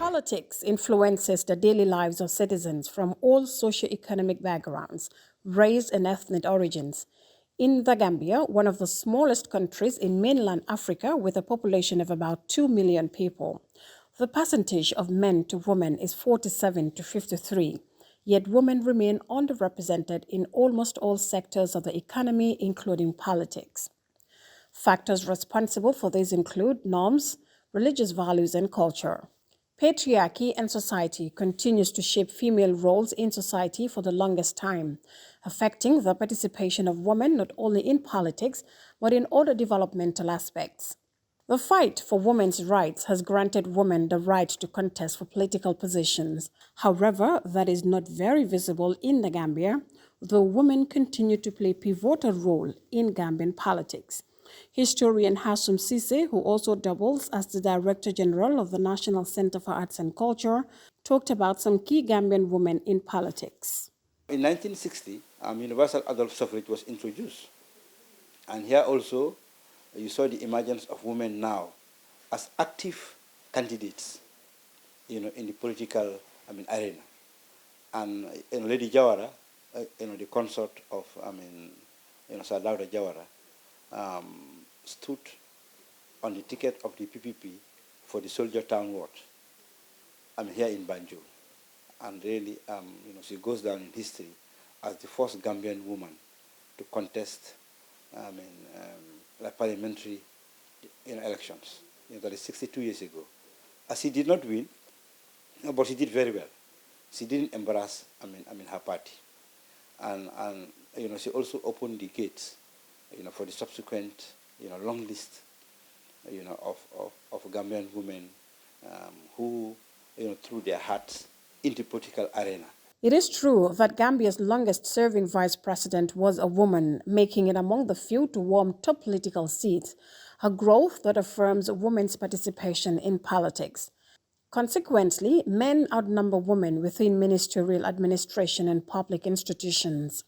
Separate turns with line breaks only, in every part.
Politics influences the daily lives of citizens from all socio-economic backgrounds, race, and ethnic origins. In the Gambia, one of the smallest countries in mainland Africa with a population of about 2 million people, the percentage of men to women is 47 to 53, yet women remain underrepresented in almost all sectors of the economy, including politics. Factors responsible for this include norms, religious values, and culture. Patriarchy and society continues to shape female roles in society for the longest time, affecting the participation of women not only in politics but in other developmental aspects. The fight for women's rights has granted women the right to contest for political positions. However, that is not very visible in the Gambia, though women continue to play a pivotal role in Gambian politics. Historian Hassum Sise, who also doubles as the Director General of the National Center for Arts and Culture, talked about some key Gambian women in politics.
In 1960, universal adult suffrage was introduced. And here also, you saw the emergence of women now as active candidates, in the political, arena. And Lady Jawara, the consort of, Sir Dawda Jawara, stood on the ticket of the PPP for the Soldier Town ward. Here in Banjul. And really, she goes down in history as the first Gambian woman to contest parliamentary elections. That is 62 years ago. She did not win, but she did very well. She didn't embarrass her party. And she also opened the gates for the subsequent long list of Gambian women who threw their hearts into the political arena.
It is true that Gambia's longest-serving vice president was a woman, making it among the few to warm top political seats, a growth that affirms women's participation in politics. Consequently, men outnumber women within ministerial administration and public institutions.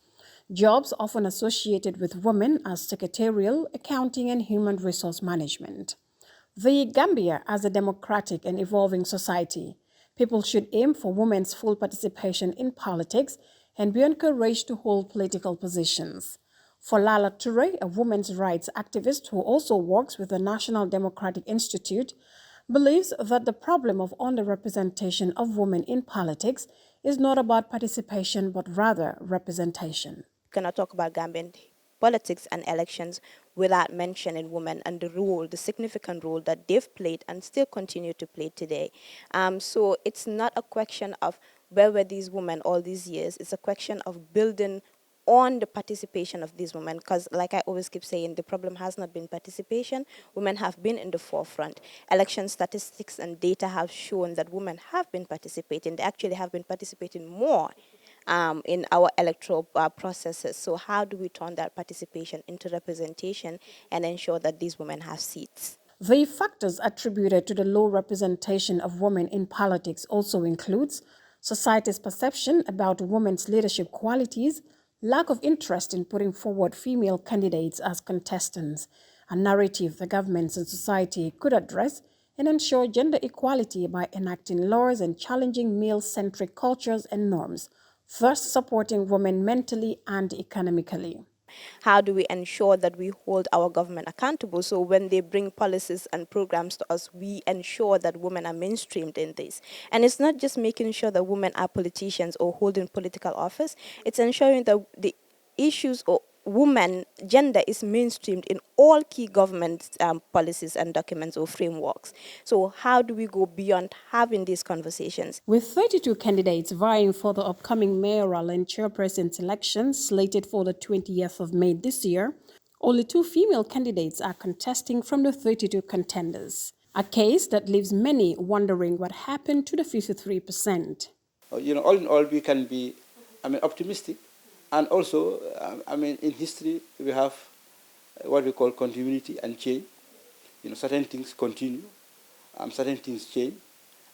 Jobs often associated with women are secretarial, accounting, and human resource management. The Gambia, as a democratic and evolving society, people should aim for women's full participation in politics and be encouraged to hold political positions. For Lala Toure, a women's rights activist who also works with the National Democratic Institute, believes that the problem of underrepresentation of women in politics is not about participation but rather representation.
Cannot talk about Gambian politics and elections without mentioning women and the significant role that they've played and still continue to play today. So it's not a question of where were these women all these years. It's a question of building on the participation of these women, because like I always keep saying, the problem has not been participation. Women have been in the forefront. Election statistics and data have shown that women have been participating. They actually have been participating more in our electoral processes. So how do we turn that participation into representation and ensure that these women have seats?
The factors attributed to the low representation of women in politics also includes society's perception about women's leadership qualities, lack of interest in putting forward female candidates as contestants, a narrative the governments and society could address and ensure gender equality by enacting laws and challenging male-centric cultures and norms, thus supporting women mentally and economically.
How do we ensure that we hold our government accountable? So when they bring policies and programs to us, we ensure that women are mainstreamed in this. And it's not just making sure that women are politicians or holding political office. It's ensuring that the issues or women, gender is mainstreamed in all key government policies and documents or frameworks. So how do we go beyond having these conversations?
With 32 candidates vying for the upcoming mayoral and chairperson elections slated for the 20th of May this year, only 2 female candidates are contesting from the 32 contenders, a case that leaves many wondering what happened to the 53%.
All in all, we can be optimistic. And also, in history, we have what we call continuity and change. Certain things continue, certain things change.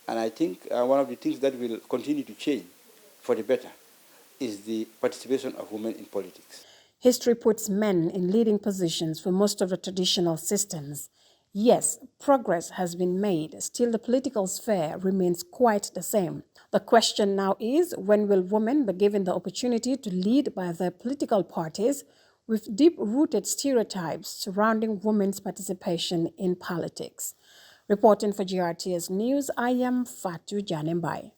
And I think one of the things that will continue to change for the better is the participation of women in politics.
History puts men in leading positions for most of the traditional systems. Yes, progress has been made. Still, the political sphere remains quite the same. The question now is, when will women be given the opportunity to lead by their political parties with deep-rooted stereotypes surrounding women's participation in politics? Reporting for GRTS News, I am Fatu Janneh.